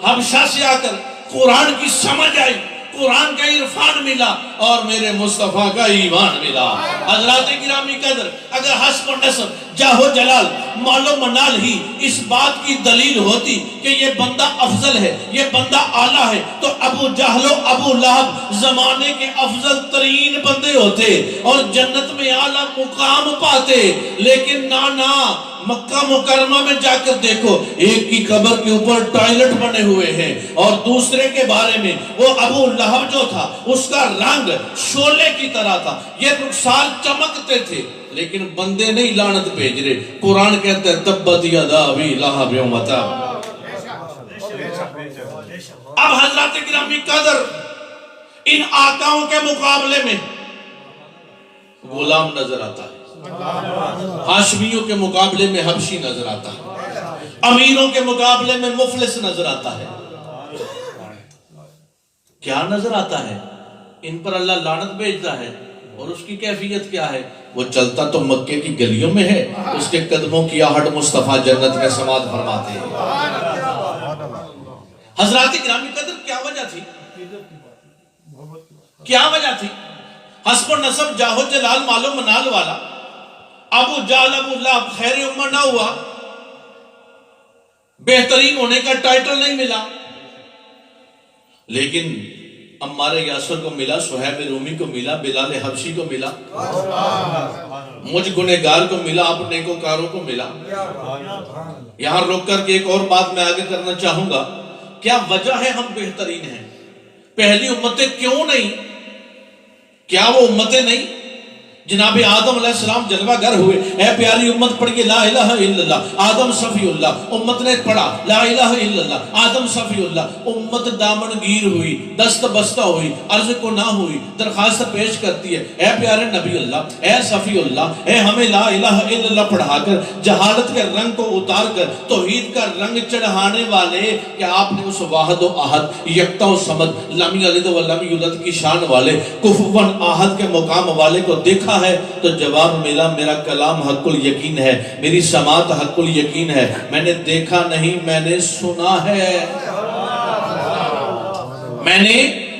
حبشہ سے آ کر قرآن کی سمجھ آئی, قرآن کا عرفان ملا اور میرے مصطفیٰ کا ایمان ملا. حضرات گرامی قدر, اگر حسب و نسب, جاہ و جلال, مال و منال ہی اس بات کی دلیل ہوتی کہ یہ بندہ افضل ہے, یہ بندہ اعلیٰ ہے, تو ابو جہل و ابو لہب زمانے کے افضل ترین بندے ہوتے اور جنت میں اعلیٰ مقام پاتے. لیکن نانا, مکہ مکرمہ میں جا کر دیکھو, ایک کی قبر کے اوپر ٹوائلٹ بنے ہوئے ہیں اور دوسرے کے بارے میں وہ ابو لہب جو تھا اس کا رنگ شولے کی طرح تھا, یہ رخسار چمکتے تھے, لیکن بندے نہیں لعنت بھیج رہے. قرآن کہتا ہے تبت یدا ابی لہب و تب. اب حضرات گرامی قدر, ان آقاؤں کے مقابلے میں غلام نظر آتا ہے, ہاشمیوں کے مقابلے میں حبشی نظر آتا ہے, امیروں کے مقابلے میں مفلس نظر آتا ہے. کیا نظر آتا ہے؟ ان پر اللہ لعنت بھیجتا ہے, اور اس کی کیفیت کیا ہے؟ وہ چلتا تو مکے کی گلیوں میں ہے, اس کے قدموں کی آہٹ مصطفیٰ جنت میں سماعت فرماتے ہیں. حضرات گرامی قدر, کیا وجہ تھی؟ کیا وجہ تھی؟ حسب و نسب, جاہ و جلال, مال و منال والا ابو جہل ابو لہب خیر امہ نہ ہوا, بہترین ہونے کا ٹائٹل نہیں ملا, لیکن عمار یاسر کو ملا, صہیب رومی کو ملا, بلال حبشی کو ملا, مجھ گنہگار کو ملا, آپ نیکوکاروں کو ملا. یہاں رک کر کے ایک اور بات میں آگے کرنا چاہوں گا. کیا وجہ ہے ہم بہترین ہیں؟ پہلی امتیں کیوں نہیں؟ کیا وہ امتیں نہیں جناب آدم علیہ السلام جلوہ گر ہوئے، اے پیاری امت پڑھیے لا الہ الا اللہ، آدم صفی اللہ، امت نے پڑھا لا الہ الا اللہ، آدم صفی اللہ، امت دامن گیر ہوئی، دست بستہ ہوئی، عرض کو نہ ہوئی، درخواست پیش کرتی ہے، اے پیارے نبی اللہ، اے صفی اللہ، اے ہمیں لا الہ الا اللہ پڑھا کر جہالت کے رنگ کو اتار کر توحید کا رنگ چڑھانے والے، کہ آپ نے اس واحد و احد یکتا و صمد لم یلد و لم یولد کی شان والے کفوا احد کے مقام والے کو دیکھا ہے، تو جواب ملا میرا کلام حق الیقین ہے، میری سماعت حق الیقین ہے، میں نے دیکھا نہیں میں نے سنا ہے، میں نے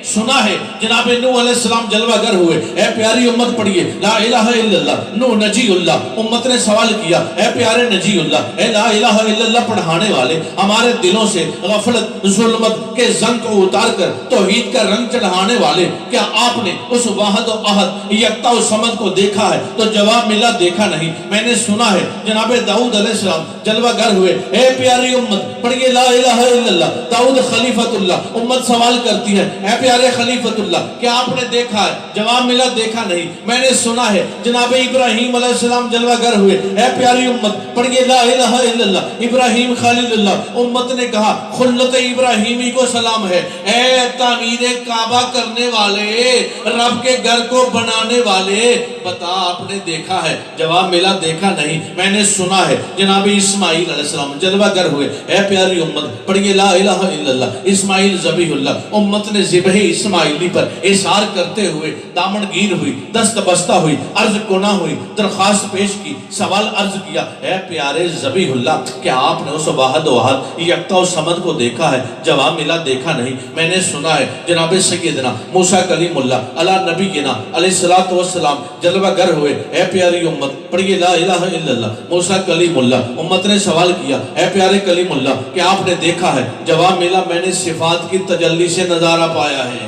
سنا ہے۔ جناب نوح علیہ السلام جلوہ گر ہوئے، اے پیاری امت پڑھیے لا الہ الا اللہ، نوح نجی اللہ، امت نے سوال کیا اے پیارے نجی اللہ، اے لا الہ الا اللہ پڑھانے والے، ہمارے دلوں سے غفلت ظلمت کے زنگ کو اتار کر توحید کا رنگ چڑھانے والے، کیا آپ نے اس واحد و احد یکتا و صمد کو دیکھا ہے؟ تو جواب ملا دیکھا نہیں میں نے سنا ہے۔ جناب داؤد علیہ السلام جلوہ گر ہوئے، اے پیاری امت پڑھیے لا الہ الا اللہ، داؤد خلیفۃ اللہ، امت سوال کرتی ہے اے پیارے خلیفۃ اللہ کیا آپ نے دیکھا ہے؟ جواب ملا دیکھا نہیں میں نے سنا ہے۔ جناب ابراہیم علیہ السلام جلوہ گر ہوئے، اے پیاری امت پڑھیے لا الہ الا اللہ، ابراہیم خلیل اللہ، امت نے کہا خلت ابراہیمی کو سلام ہے، اے تعمیر کعبہ کرنے والے، رب کے گھر کو بنانے والے، بتا آپ نے دیکھا ہے؟ جواب ملا دیکھا نہیں میں نے سنا ہے۔ جناب اسماعیل علیہ السلام جلوہ گر ہوئے، اے پیاری امت پڑھیے لا الہ الا اللہ، اسماعیل ذبیح اللہ، امت نے ذبح اسماعیلی پر اظہار کرتے ہوئے دامن گیر ہوئی، دست بستہ ہوئی، عرض گناہ ہوئی، درخواست پیش کی، سوال عرض کیا اے پیارے ذبیح اللہ کیا آپ نے اس واحد و احد یکتا و صمد کو دیکھا ہے؟ جواب ملا دیکھا نہیں میں نے سنا ہے۔ جناب سیدنا موسیٰ کلیم اللہ علی نبینا علیہ الصلوۃ والسلام جلوہ گر ہوئے، اے پیاری امت پڑھیے لا الہ الا اللہ، موسیٰ کلیم اللہ، امت نے سوال کیا اے پیارے کلیم اللہ کیا آپ نے دیکھا ہے؟ جواب ملا میں نے صفات کی تجلی سے نظارہ پایا ہے،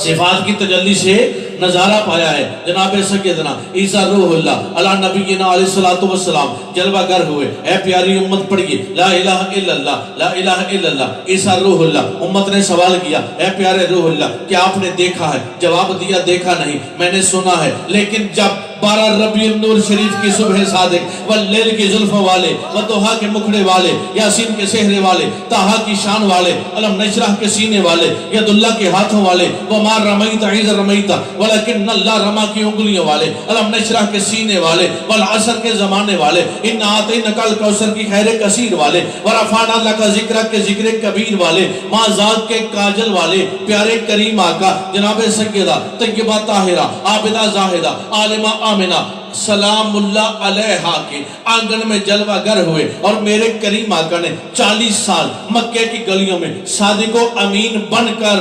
صفات کی تجلی سے نظارہ پایا ہے۔ جناب سیدنا عیسیٰ روح اللہ علی نبینا علیہ الصلوۃ والسلام جلوہ گر ہوئے، اے پیاری امت پڑھیے لا الہ الا اللہ، لا الہ الا اللہ، عیسیٰ روح اللہ، امت نے سوال کیا اے پیارے روح اللہ کیا آپ نے دیکھا ہے؟ جواب دیا دیکھا نہیں میں نے سنا ہے۔ لیکن جب 12 ربیع النور شریف کی صبح صادق واللیل کی زلفوں والے والضحیٰ کے مکھڑے والے یاسین کے سہرے والے طٰہٰ کی شان والے علم نشرح کے سینے والے ید اللہ کے ہاتھوں والے وما رمیت اذ رمیت ولکن اللہ رما کی انگلیوں والے علم نشرح کے سینے والے والعصر کے زمانے والے انا اعطینک الکوثر کی خیر کثیر والے ورفعنا لک ذکرک کے ذکر کبیر والے ما ذات کے کاجل والے پیارے کریم آقا جناب سیدہ طیبہ طاہرہ عابدہ زاہدہ عالمہ آمنہ سلام اللہ علیہا کے آنگن میں جلوہ گر ہوئے، اور میرے کریم آقا نے 40 سال مکے کی گلیوں میں صادق و امین بن کر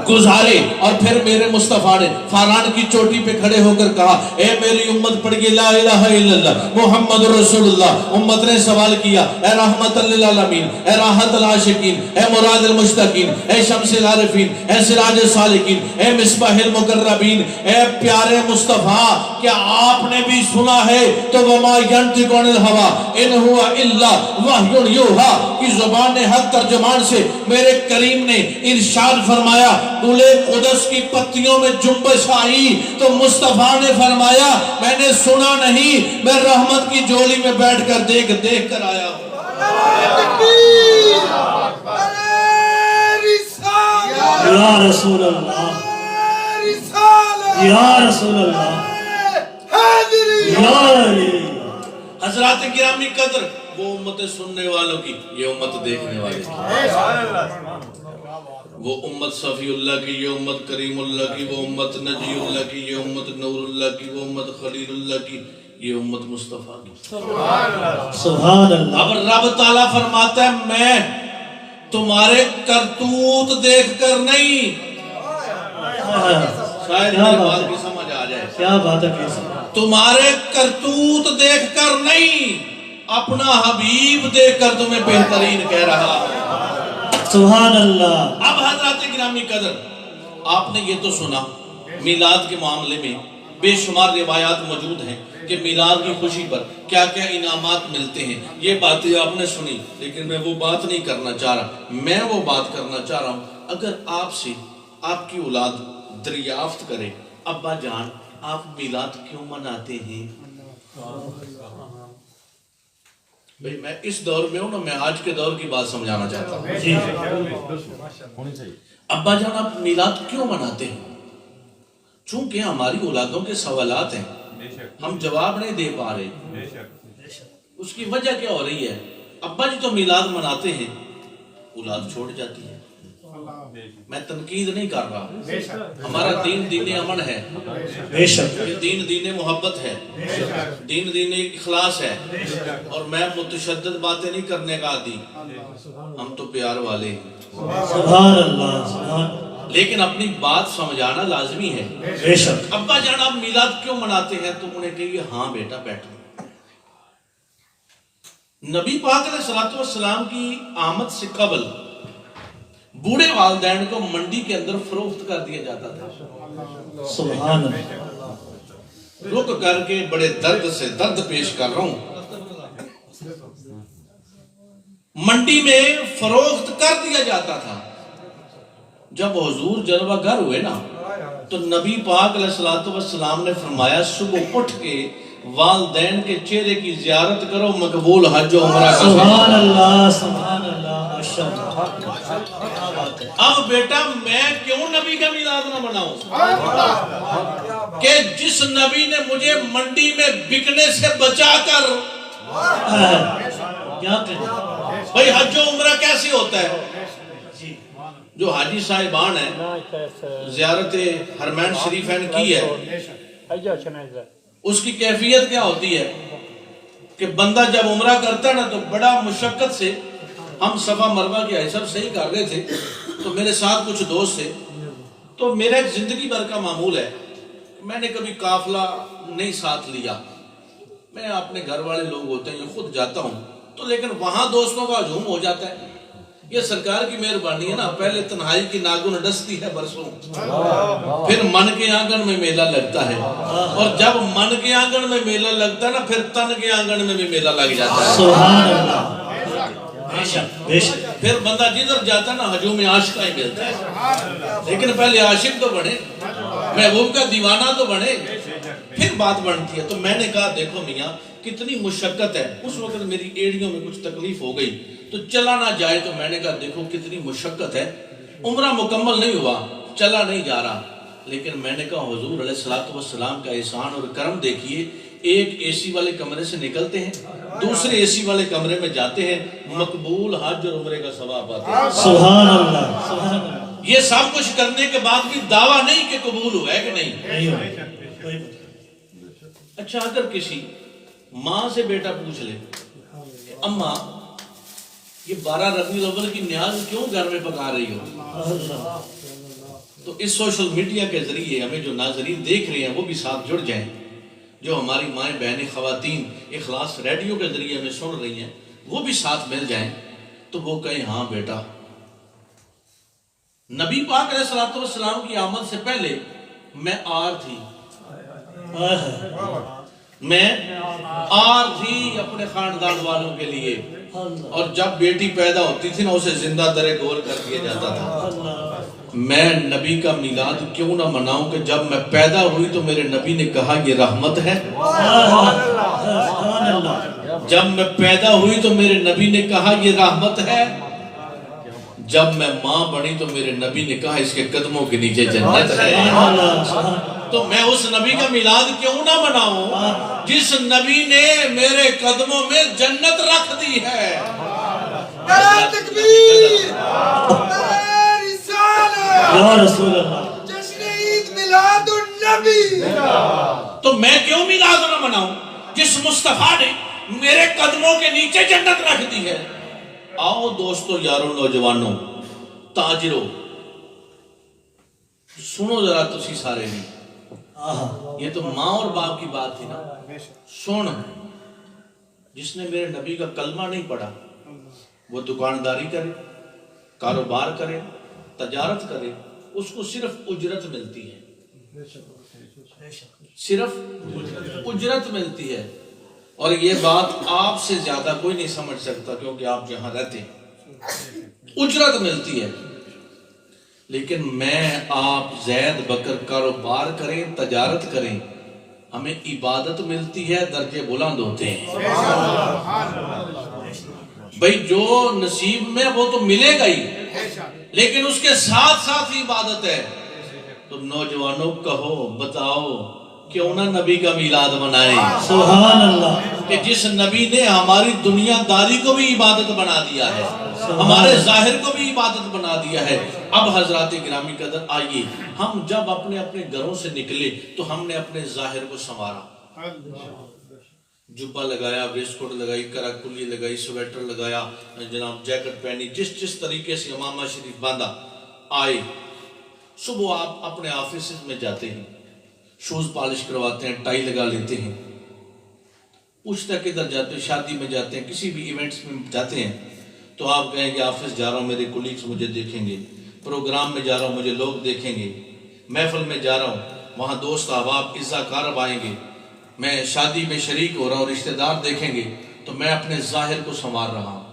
گزارے، اور پھر میرے مصطفیٰ نے فاران کی چوٹی پہ کھڑے ہو کر کہا اے میری امت پڑھیے لا الہ الا اللہ محمد رسول اللہ۔ امت نے سوال کیا اے رحمت للعالمین، اے راحت العاشقین، اے مراد المشتاقین، اے شمس العارفین، اے سراج السالکین، اے مصباح المقربین، اے پیارے مصطفیٰ کیا آپ نے بھی سنا ہے؟ تو وما ینطق عن الہوی ان ہوا الا وحی یوحی کی زبان حق ترجمان سے میرے کریم نے ارشاد فرمایا گل قدس کی پتیوں میں جنبش آئی تو مصطفیٰ نے فرمایا میں نے سنا نہیں، میں رحمت کی جولی میں بیٹھ کر دیکھ کر آیا ہوں۔ یا رسول اللہ، یا رسول اللہ، یا علی۔ حضرات گرامی قدر، وہ امت سننے والوں کی، یہ امت دیکھنے والے کی، وہ امت صفی اللہ کی، یہ امت کریم اللہ کی، وہ امت نجی اللہ کی، یہ امت نور اللہ کی، وہ امت خلیل اللہ کی، یہ امت مصطفیٰ کی۔ سبحان اللہ۔ اب رب تعالیٰ فرماتا ہے میں تمہارے کرتوت دیکھ کر نہیں، شاید میری بات بھی سمجھ آ جائے، کیا بات ہے، تمہارے کرتوت دیکھ کر نہیں، اپنا حبیب دیکھ کر تمہیں بہترین کہہ رہا ہے۔ سبحان اللہ۔ اب حضرات گرامی قدر، آپ نے یہ تو سنا میلاد کے معاملے میں بے شمار روایات موجود ہیں کہ میلاد کی خوشی پر کیا کیا انعامات ملتے ہیں، یہ باتیں آپ نے سنی، لیکن میں وہ بات نہیں کرنا چاہ رہا، میں وہ بات کرنا چاہ رہا ہوں اگر آپ سے آپ کی اولاد دریافت کرے ابا جان آپ میلاد کیوں مناتے ہیں؟ بھئی میں اس دور میں ہوں نا، میں آج کے دور کی بات سمجھانا چاہتا ہوں. جی ابا جان آپ میلاد کیوں مناتے ہیں؟ چونکہ ہماری اولادوں کے سوالات ہیں، ہم جواب نہیں دے پا رہے. اس کی وجہ کیا ہو رہی ہے؟ ابا جی تو میلاد مناتے ہیں، اولاد چھوڑ جاتی ہے. میں تنقید نہیں کر رہا، ہمارا دین دین امن ہے، بے شک یہ دین دین محبت ہے، دین دین اخلاص ہے، اور میں متشدد باتیں نہیں کرنے کا عادی، ہم تو پیار والے ہیں. سبحان اللہ سبحان لیکن اپنی بات سمجھانا لازمی ہے. بے شک ابا جان آپ میلاد کیوں مناتے ہیں؟ تو انہیں کہیے ہاں بیٹا بیٹھو. نبی پاک علیہ الصلوۃ والسلام کی آمد سے قبل بوڑھے والدین کو منڈی کے اندر فروخت کر دیا جاتا تھا. سبحان اللہ رک کر کے بڑے درد سے درد پیش کر رہا ہوں. منڈی میں فروخت کر دیا جاتا تھا. جب حضور جلوہ گر ہوئے نا تو نبی پاک علیہ الصلوۃ والسلام نے فرمایا صبح اٹھ کے والدین کے چہرے کی زیارت کرو، مقبول حج و عمرہ کا سبحان اللہ سبحان اللہ ماشاءاللہ. اب بیٹا میں کیوں نبی کا میلاد نہ مناؤں کہ جس نبی نے مجھے منڈی میں بکنے سے بچا کر، کیا کریں بھئی حج و عمرہ کیسے ہوتا ہے؟ جی جو حاجی صاحبان ہیں زیارت حرمین شریفین کی ہے، اس کی کیفیت کیا ہوتی ہے کہ بندہ جب عمرہ کرتا ہے نا تو بڑا مشقت سے، ہم صفا مروہ کی حساب صحیح کر رہے تھے تو میرے ساتھ کچھ دوست تھے، تو میرا ایک زندگی بھر کا معمول ہے، میں نے کبھی قافلہ نہیں ساتھ لیا. میں اپنے گھر والے لوگ ہوتے ہیں خود جاتا ہوں تو، لیکن وہاں دوستوں کا ہجوم ہو جاتا ہے. یہ سرکار کی مہربانی ہے نا، پہلے تنہائی کی ناگن ڈستی ہے برسوں، پھر من کے آنگن میں میلہ لگتا ہے، اور جب من کے آنگن میں میلہ لگتا ہے نا پھر تن کے آنگن میں بھی میلہ لگ جاتا ہے. سبحان اللہ بے شک بے شک. پھر بندہ جدھر جاتا ہے نا ہجوم عاشقہ ہی ملتا ہے. لیکن پہلے عاشق تو بنے، محبوب کا دیوانہ تو بنے، پھر بات بنتی ہے. تو میں نے کہا دیکھو میاں کتنی مشقت ہے. اس وقت میری ایڑیوں میں کچھ تکلیف ہو گئی تو چلا نہ جائے، تو میں نے کہا دیکھو کتنی مشقت ہے، عمرہ مکمل نہیں ہوا، چلا نہیں جا رہا. لیکن میں نے کہا حضور علیہ الصلوۃ والسلام کا احسان اور کرم دیکھیے، ایک اے سی والے کمرے سے نکلتے ہیں، دوسرے اے سی والے کمرے میں جاتے ہیں، مقبول حج اور عمرے کا ثواب پاتے ہیں. سبحان اللہ سبحان اللہ. یہ سب کچھ کرنے کے بعد بھی دعویٰ نہیں کہ قبول ہوا ہے کہ نہیں. نہیں ہو کوئی بات. اچھا اگر کسی ماں سے بیٹا پوچھ لے کہ اماں یہ 12 ربیع الاول کی نیاز کیوں گھر میں پکا رہی ہو، تو اس سوشل میڈیا کے ذریعے ہمیں جو ناظرین دیکھ رہے ہیں وہ بھی ساتھ جڑ جائیں، جو ہماری مائیں بہنیں خواتین اخلاص ریڈیو کے ذریعے ہمیں سن رہی ہیں وہ بھی ساتھ مل جائیں، تو وہ کہیں ہاں بیٹا نبی پاک علیہ الصلوۃ والسلام کی آمد سے پہلے میں آر تھی، میں آر تھی اپنے خاندان والوں کے لیے، اور جب بیٹی پیدا ہوتی تھی نا اسے زندہ درے گول کر دیا جاتا تھا. میں نبی کا میلاد کیوں نہ مناؤں کہ جب میں پیدا ہوئی تو میرے نبی نے کہا یہ رحمت ہے. جب میں پیدا ہوئی تو میرے نبی نے کہا یہ رحمت ہے. جب میں ماں بنی تو میرے نبی نے کہا اس کے قدموں کے نیچے جنت ہے. تو میں اس نبی کا میلاد کیوں نہ مناؤں جس نبی نے میرے قدموں میں جنت رکھ دی ہے. نعرہ تکبیر، نعرہ رسالت، یا رسول اللہ. جشن عید میلاد النبی. تو میں کیوں میلاد نہ مناؤں جس مصطفیٰ نے میرے قدموں کے نیچے جنت رکھ دی ہے. آؤ دوستو یاروں نوجوانوں تاجروں سنو ذرا تسی سارے نہیں، یہ تو ماں اور باپ کی بات تھی نا. سن، جس نے میرے نبی کا کلمہ نہیں پڑھا وہ دکانداری کرے، کاروبار کرے، تجارت کرے، اس کو صرف اجرت ملتی ہے، صرف اجرت ملتی ہے. اور یہ بات آپ سے زیادہ کوئی نہیں سمجھ سکتا کیونکہ آپ جہاں رہتے ہیں، اجرت ملتی ہے. لیکن میں آپ زید بکر کاروبار کریں تجارت کریں ہمیں عبادت ملتی ہے درجے بلند ہوتے ہیں بھئی جو نصیب میں وہ تو ملے گا ہی لیکن اس کے ساتھ ساتھ ہی عبادت ہے تو نوجوانوں کہو بتاؤ کیوں نہ نبی کا میلاد منائیں سبحان اللہ کہ جس نبی نے ہماری دنیا داری کو بھی عبادت بنا دیا ہے ہمارے ظاہر کو بھی عبادت بنا دیا ہے اب حضرات گرامی قدر آئیے ہم جب اپنے اپنے گھروں سے نکلے تو ہم نے اپنے ظاہر کو سنوارا جبہ لگایا ویسٹ کوٹ لگائی کراکلی لگائی سویٹر لگایا جناب جیکٹ پہنی جس طریقے سے امامہ شریف باندھا آئے صبح آپ اپنے آفیسز میں جاتے ہیں شوز پالش کرواتے ہیں ٹائی لگا لیتے ہیں پوچھتا کدھر جاتے ہیں شادی میں جاتے ہیں کسی بھی ایونٹس میں جاتے ہیں تو آپ کہیں گے آفس جا رہا ہوں میرے کولیگز مجھے دیکھیں گے پروگرام میں جا رہا ہوں مجھے لوگ دیکھیں گے محفل میں جا رہا ہوں وہاں دوست احباب عزت کارب آئیں گے میں شادی میں شریک ہو رہا ہوں رشتہ دار دیکھیں گے تو میں اپنے ظاہر کو سنوار رہا ہوں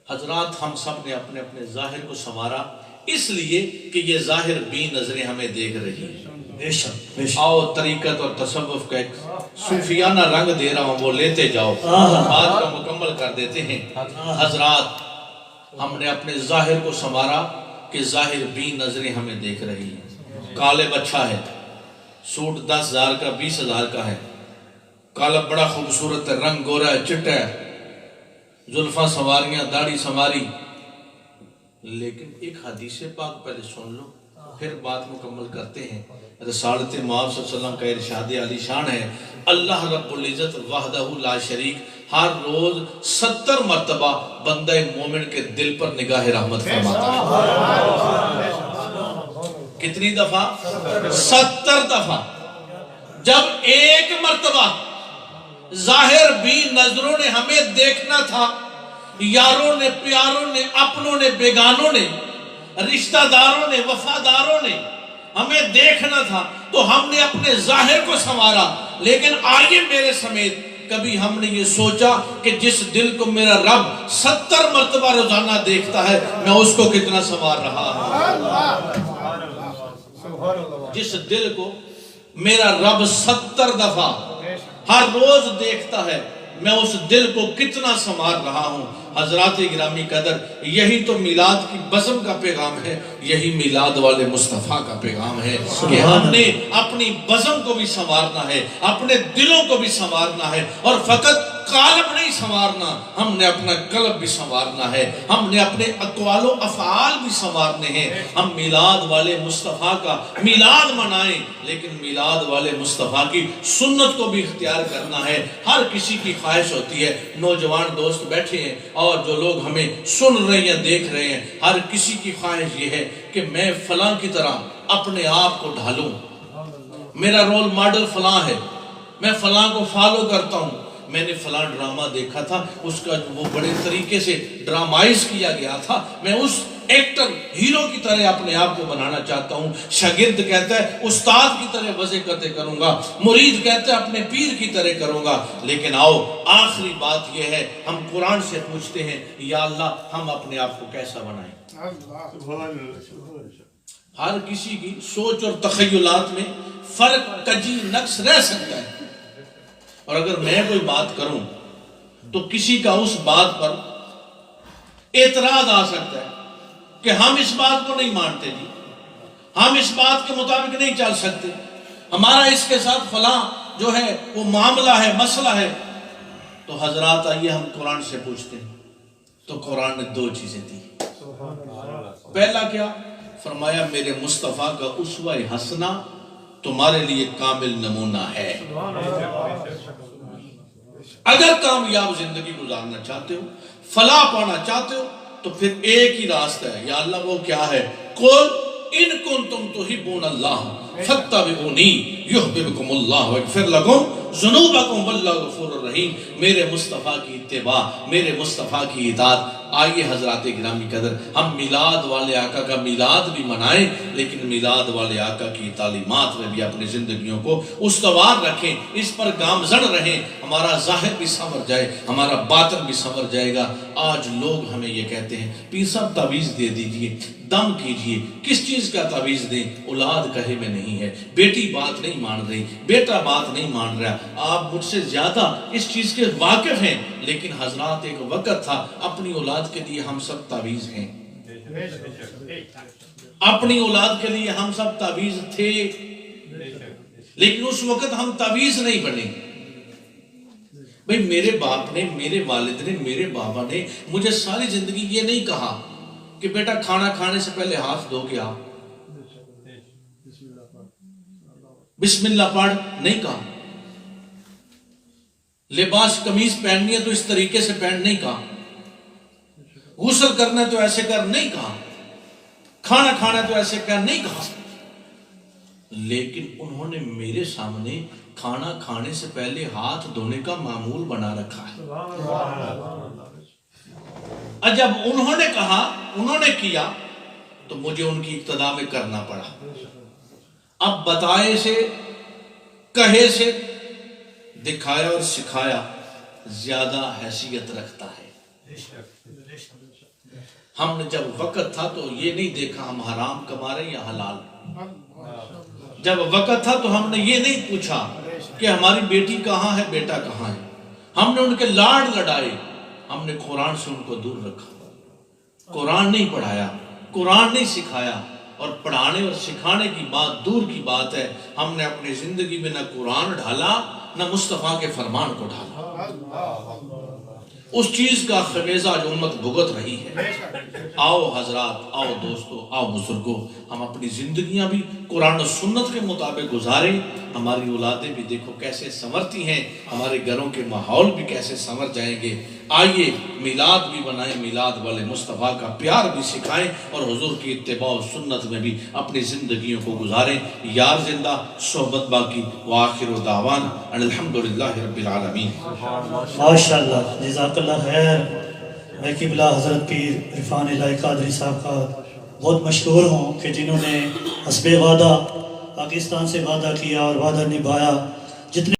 حضرات ہم سب نے اپنے اپنے ظاہر کو سنوارا اس لیے کہ یہ ظاہر بھی نظریں ہمیں دیکھ رہی ہیں بے شک آؤ طریقت اور تصوف کا ایک صوفیانہ رنگ دے رہا ہوں وہ لیتے جاؤ بات کو مکمل کر دیتے ہیں حضرات ہم نے اپنے ظاہر کو سنوارا کہ ظاہر بھی نظریں ہمیں دیکھ رہی ہیں کالب اچھا ہے سوٹ 10,000 کا 20,000 کا ہے کالب بڑا خوبصورت ہے رنگ گورا ہے چٹا ہے زلفاں سنواریاں داڑھی سنواری لیکن ایک حدیث پاک پہلے سن لو پھر بات مکمل کرتے ہیں رسالت معاذ صلی اللہ علیہ وسلم کا ارشاد علی شان ہے اللہ رب العزت وحدہ لا شریک ہر روز 70 مرتبہ بندہ مومن کے دل پر نگاہ رحمت فرماتا ہے کتنی دفعہ 70 دفعہ جب ایک مرتبہ ظاہر بھی نظروں نے ہمیں دیکھنا تھا یاروں نے پیاروں نے اپنوں نے بیگانوں نے رشتہ داروں نے وفاداروں نے ہمیں دیکھنا تھا تو ہم نے اپنے ظاہر کو سنوارا لیکن آئیے میرے سمیت کبھی ہم نے یہ سوچا کہ جس دل کو میرا رب 70 مرتبہ روزانہ دیکھتا ہے میں اس کو کتنا سنوار رہا ہوں جس دل کو میرا رب 70 دفعہ ہر روز دیکھتا ہے میں اس دل کو کتنا سنوار رہا ہوں حضرات گرامی قدر یہی تو میلاد کی بزم کا پیغام ہے یہی میلاد والے مصطفیٰ کا پیغام ہے کہ ہم نے اپنی بزم کو بھی سنوارنا ہے اپنے دلوں کو بھی سنوارنا ہے اور فقط قالب نہیں سنوارنا ہم نے اپنا قلب بھی سنوارنا ہے ہم نے اپنے اقوال و افعال بھی سنوارنے ہیں ہم میلاد والے مصطفیٰ کا میلاد منائیں لیکن میلاد والے مصطفیٰ کی سنت کو بھی اختیار کرنا ہے ہر کسی کی خواہش ہوتی ہے نوجوان دوست بیٹھے ہیں اور جو لوگ ہمیں سن رہے ہیں دیکھ رہے ہیں ہر کسی کی خواہش یہ ہے کہ میں فلاں کی طرح اپنے آپ کو ڈھالوں میرا رول ماڈل فلاں ہے میں فلاں کو فالو کرتا ہوں میں نے فلاں ڈرامہ دیکھا تھا اس کا وہ بڑے طریقے سے ڈرامائز کیا گیا تھا میں اس ایکٹر ہیرو کی طرح اپنے آپ کو بنانا چاہتا ہوں شاگرد کہتا ہے استاد کی طرح وظیفے کروں گا مرید کہتا ہے اپنے پیر کی طرح کروں گا لیکن آؤ آخری بات یہ ہے ہم قرآن سے پوچھتے ہیں یا اللہ ہم اپنے آپ کو کیسا بنائیں ہر کسی کی سوچ اور تخیلات میں فرق کجی نقص رہ سکتا ہے اور اگر میں کوئی بات کروں تو کسی کا اس بات پر اعتراض آ سکتا ہے کہ ہم اس بات کو نہیں مانتے جی ہم اس بات کے مطابق نہیں چل سکتے ہمارا اس کے ساتھ فلاں جو ہے وہ معاملہ ہے مسئلہ ہے تو حضرات آئیے ہم قرآن سے پوچھتے ہیں تو قرآن نے 2 چیزیں دی پہلا کیا فرمایا میرے مصطفیٰ کا اسوہ حسنہ تمہارے لیے کامل نمونہ ہے اگر کامیاب زندگی گزارنا چاہتے ہو فلاح پانا چاہتے ہو تو پھر ایک ہی راستہ ہے یا اللہ وہ کیا ہے قل ان کنتم تحبون اللہ فاتبعونی یحببکم اللہ ویغفر لکم ذنوبکم واللہ غفور الرحیم الرحیم، میرے مصطفیٰ کی اتباع، میرے مصطفیٰ کی اطاعت۔ آئیے حضرات گرامی قدر، ہم میلاد والے آقا کا میلاد بھی منائیں، لیکن میلاد والے آقا کی تعلیمات میں بھی اپنی زندگیوں کو استوار رکھیں، اس پر گامزن رہیں، ہمارا ظاہر بھی سنور جائے، ہمارا باطن بھی سنور جائے گا۔ آج لوگ ہمیں یہ کہتے ہیں پیر صاحب تعویذ دے دیجئے، دم کیجئے۔ کس چیز کا تعویذ دیں؟ اولاد کہے میں نہیں ہے، بیٹی بات نہیں مان رہی، بیٹا بات نہیں مان رہا۔ آپ مجھ سے زیادہ اس چیز کے واقف ہیں، لیکن حضرات ایک وقت تھا اپنی اولاد کے لیے ہم سب تعویذ ہیں، اپنی اولاد کے لیے ہم سب تعویذ تھے، لیکن اس وقت ہم تعویذ نہیں بنے۔ بھئی میرے باپ نے، میرے والد نے، میرے بابا نے مجھے ساری زندگی یہ نہیں کہا کہ بیٹا کھانا کھانے سے پہلے ہاتھ دھو کے آ، بسم اللہ پڑھ، نہیں کہا۔ لباس قمیض پہننی ہے تو اس طریقے سے پہن، نہیں کہا۔ غسل کرنا ہے تو ایسے کر، نہیں کہا۔ کھانا کھانا ہے تو ایسے کر، نہیں کہا۔ لیکن انہوں نے میرے سامنے کھانا کھانے سے پہلے ہاتھ دھونے کا معمول بنا رکھا ہے۔ جب انہوں نے کہا، انہوں نے کیا، تو مجھے ان کی اقتداء میں کرنا پڑا۔ اب بتائے سے، کہے سے، دکھایا اور سکھایا زیادہ حیثیت رکھتا ہے۔ ہم نے جب وقت تھا تو یہ نہیں دیکھا ہم حرام کما رہے یا حلال۔ جب وقت تھا تو ہم نے یہ نہیں پوچھا کہ ہماری بیٹی کہاں ہے، بیٹا کہاں ہے۔ ہم نے ان کے لاڑ لڑائے، ہم نے قرآن سے ان کو دور رکھا۔ قرآن نہیں پڑھایا، قرآن نہیں سکھایا، اور پڑھانے اور سکھانے کی بات دور کی بات ہے۔ ہم نے اپنی زندگی میں نہ قرآن ڈھالا، نہ مصطفیٰ کے فرمان کو ڈھالا۔ اس چیز کا خمیزہ جو امت بھگت رہی ہے۔ آؤ حضرات، آؤ دوستو، آؤ بزرگو، ہم اپنی زندگیاں بھی قرآن و سنت کے مطابق گزاریں۔ ہماری اولادیں بھی دیکھو کیسے سنورتی ہیں، ہمارے گھروں کے ماحول بھی کیسے سنور جائیں گے۔ آئیے میلاد بھی بنائیں، میلاد والے مصطفیٰ کا پیار بھی سکھائیں، اور حضور کی اتباع و سنت میں بھی اپنی زندگیوں کو گزاریں۔ یار زندہ، صحبت باقی، وآخر دعوانا ان الحمدللہ رب العالمین۔ ماشاءاللہ، جزاک اللہ خیر۔ میں قبلہ حضرت پیر عرفان الہی قادری صاحب کا بہت مشکور ہوں کہ جنہوں نے حسب وعدہ پاکستان سے وعدہ کیا اور وعدہ نبھایا۔ جتنے